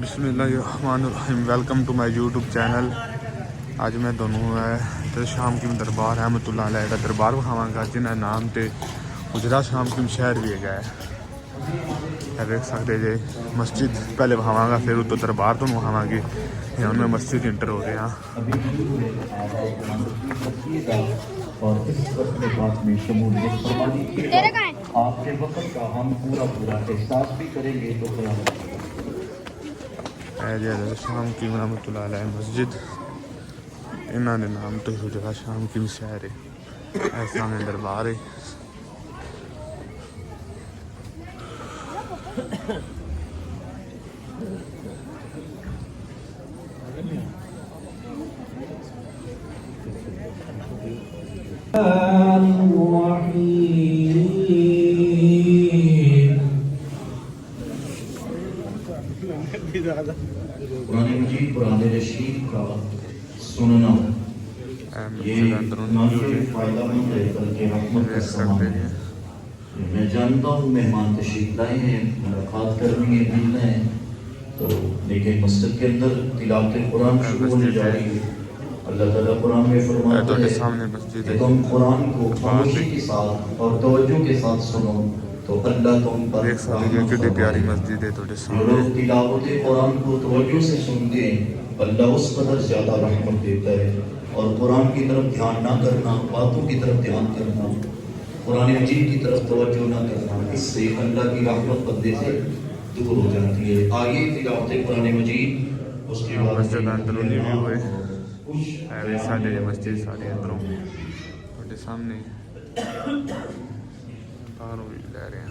बिस्मिल्लाहिर्रहमानिर्रहीम। Welcome to my YouTube channel. आज मैं दोनों है तो शाम की दरबार रहमतुल्लाह अलैह का दरबार विखावांगा जिन्हें नाम ते गुजरा शाम की शहर भी है देख सकते जे मस्जिद पहले विखावांगा फिर उतो दरबार तो विखावांगे। हम मैं मस्जिद इंटर हो गए हाँ। और इस रस्म बात में शमूलियत फरमा दीजिएगा। आपके वक्त का हम पूरा एहसास भी करेंगे तो शाम की रहमतुल्लाह अलैह मस्जिद इन्होंने नाम तो गुजरा शाम की शहर है। ऐसा में दरबार है। पुराने मजीद पुराने रशीद का सुनना ये ना सिर्फ फायदेमंद है बल्कि रहमत का सामान है। मैं जानता हूँ मेहमान तशरीफ लाए हैं, मुलाकात करनी है, मिलना है, तो लेकिन मस्जिद के अंदर तिलावत कुरान शुरू होने जा रही है। अल्लाह ताला कुरान में फरमाता है कि तुम कुरान को खामोशी के साथ और तवज्जो के साथ सुनो तो अल्लाह तुम पर कितनी प्यारी मस्जिद है। तो लोग तिलावत कुरान को तवज्जो से सुनते हैं, अल्लाह उस कदर ज्यादा रहमत देता है। और कुरान की तरफ ध्यान ना करना, बातों की तरफ ध्यान करना, कुरान मजीद की तरफ तवज्जो ना करना, इससे अल्लाह की रहमत बंदे से दूर हो जाती है। आगे तिलावत कुरान मजीद उसके बाद मस्जिद अंदरूनी भी हुए सारे मस्जिद सारे अंदरों ਤੁਹਾਡੇ सामने बाहरों भी ले रहे हैं।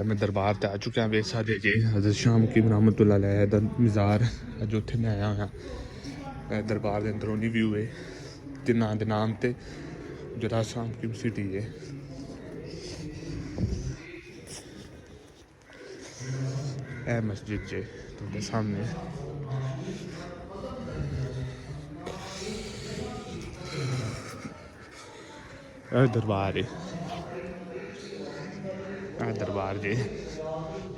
मैं दरबार ते आ चुका हाँ। वेख सकते जी हज़रत शाम की रहमतुल्लाह अलैह दा मज़ार अज उत्थे मैं आया हाँ। दरबार के अंदरूनी व्यू है जिन्ना दे नाम ते गुजरा शाम की सिटी है। ए मस्जिद जे तुम्हारे सामने दरबार है। दरबार जे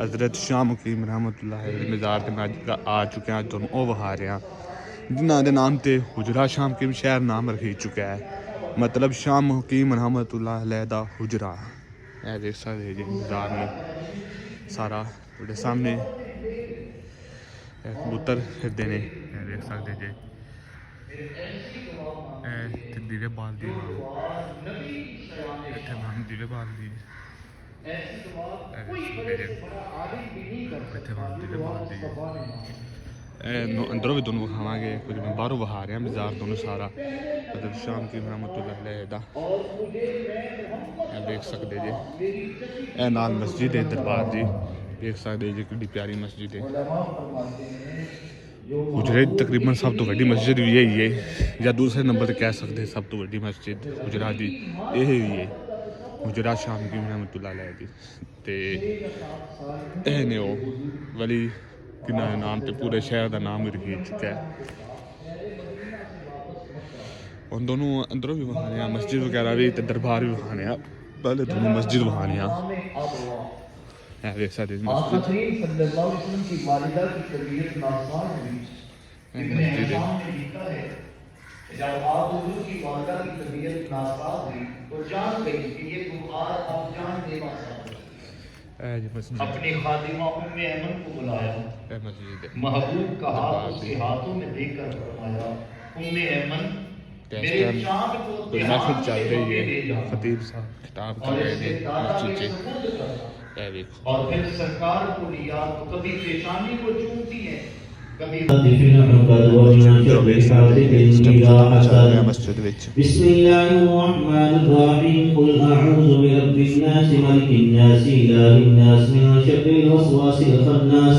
हज़रत शाह मुकीम रहमतुल्लाह मज़ार ते मैं आ चुके हैं। तुम वो वहा रहे हैं जिन्हों के नाम ते हुजरा शाम की शहर नाम रखी चुका है। मतलब शाह मुकीम रहमतुल्लाह अलैह दा हुजरा। देख सकते जी मज़ार में सारा थोड़े सामने कबूतर फिरते ने देख सकते जी। दिवे बाल दी दिवे बाल दी अंदरों भी दोनों विखावे कुछ मैं बाहरों विखा रहा बाजार दोनों सारा मतलब शाम की रहमतुल्लाह अलैह दा देख सकते जी। ए नाल मस्जिद है दरबार जी देख सकते जी कि प्यारी मस्जिद है। गुजरे तकरीबन सब तो वड्डी मस्जिद भी यही है या दूसरे नंबर पर कह सकते सब तो वड्डी मस्जिद गुजरा दी यही है गुजरा शाम की रहमतुल्लाह अलैह दी। ते ने वो वली किना नाम ते पूरे शहर का नाम भी रखी चुका है। उन दोनों अंदरों भी विखाने मस्जिद वगैरह भी ते दरबार भी विखाने पहले दोनों मस्जिद विखाने देख सकते मस्जिद जब आप हुजूर की वालिदा की तबीयत नासाज हुई तो जान गई कि ये बुखार अब जान लेवा सा अपनी खादिमा उम्मे ऐमन को बुलाया, महबूब कहा उसके हाथों में देकर फरमाया उम्मे ऐमन मेरे चांद को महफिल चल रही है। खतीब साहब खिताब कर रहे हैं मस्जिद और फिर सरकार को लिया तो कभी पेशानी को चूमती है बिस्मिल्लाहिर्रहमानिर्रहीम कुल अऊज़ु बिरब्बिन नास मलिकिन नास इलाहिन नास मिन शर्रिल वसवासिल खन्नास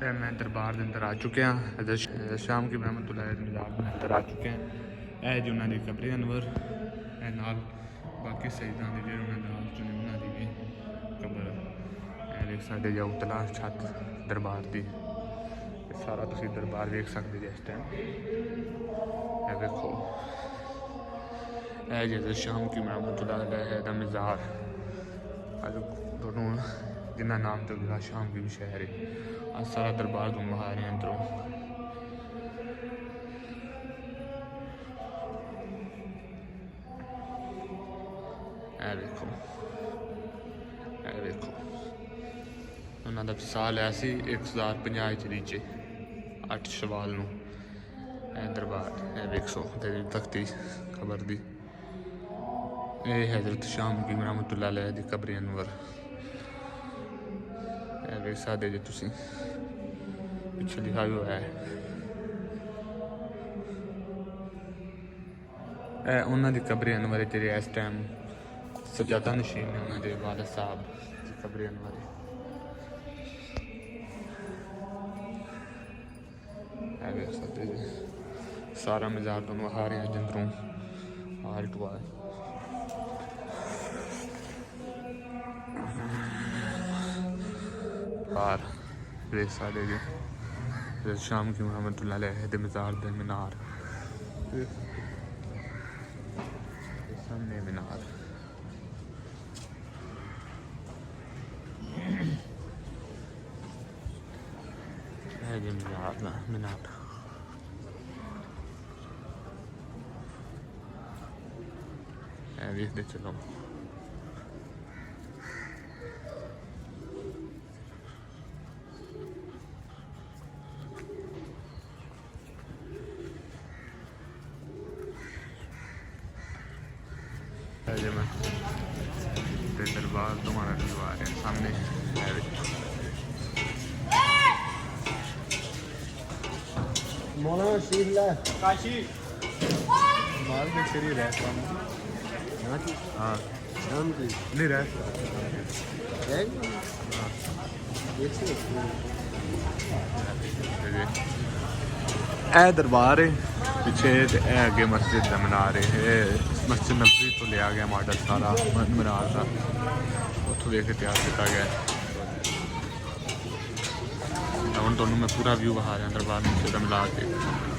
ਤੇ ਮੈਂ ਦਰਬਾਰ ਦੇ ਅੰਦਰ ਆ ਚੁੱਕਿਆ ਹਜ਼ਰਤ ਸ਼ਾਮ ਕੀ ਰਹਿਮਤੁल्लाह अलैह ਮਜ਼ਾਰ ਦੇ ਅੰਦਰ ਆ ਚੁੱਕੇ ਹਾਂ ਇਹ ਜੀ ਉਹਨਾਂ ਦੀ ਕਬਰ ਅਨਵਰ ਇਹ ਨਾਲ ਬਾਕੀ ਸਜਦਾਂ ਦੇ ਜਿਹੜੇ ਉਹਨਾਂ ਨਾਲ ਚੁਣੇ ਉਹਨਾਂ ਦੀ ਵੀ ਕਬਰ ਇਹ ਦੇਖ ਸਕਦੇ ਜਾਂ ਉਤਲਾ ਛੱਤ ਦਰਬਾਰ ਦੀ ਇਹ ਸਾਰਾ ਤੁਸੀਂ ਦਰਬਾਰ ਵੇਖ ਸਕਦੇ ਜੀ ਇਸ ਟਾਈਮ ਇਹ ਵੇਖੋ ਇਹ ਜੀ ਹਜ਼ਰਤ ਸ਼ਾਮ ਕੀ ਰਹਿਮਤੁल्लाह अलैह ਦਾ ਮਜ਼ਾਰ ਅੱਜ दोनों जिन्ना नाम तो गुजरा शाम की भी शहर है आज सारा दरबार तुम बहा रहे हैं अंदरों देखो उन्होंने साल है सी 1050 च 8 शवाल नूं दरबार वेखो तख्ती खबर दी हजरत शाम की रहमतुल्लाह अलैह दी कब्र अनवर ਵੇਖ ਸਕਦੇ ਜੇ ਤੁਸੀਂ ਪਿੱਛੇ ਲਿਖਿਆ ਹੋਇਆ ਹੈ ਇਹ ਉਹਨਾਂ ਦੀ ਕਬਰ ਅਨਵਰ ਜਿਹੜੇ ਇਸ ਟਾਈਮ ਸਜਾਦਾ ਨਸ਼ੀਨ ਨੇ ਉਹਨਾਂ ਦੇ ਵਾਲਿਦ ਸਾਹਿਬ ਦੀ ਕਬਰ ਅਨਵਰ ਇਹ ਵੇਖ ਸਕਦੇ ਜੀ ਸਾਰਾ ਮਜ਼ਾਰ ਤੁਹਾਨੂੰ ਆ ਰਿਹਾ ਜੰਦਰੋਂ ਆਲ ਟੂ ਆਲ बार देख सकते जी शाम की रहमतुल्लाह अलैह दे मज़ार दे मीनार सामने मीनार है जी मीनार देखते चलो दरबार तुम्हारा दरबार है सामने मौलाना शीला काशी माल में शरीर है हाँ शाम की नहीं रह ए दरबार है पिछे अगे मस्जिद का मीनार है मस्जिद नबवी तो लिया गया मॉडल सारा मीनार का उतों देख के तैयार किया गया हम मैं पूरा व्यू बहा रहा दरबार मस्जिद मिला के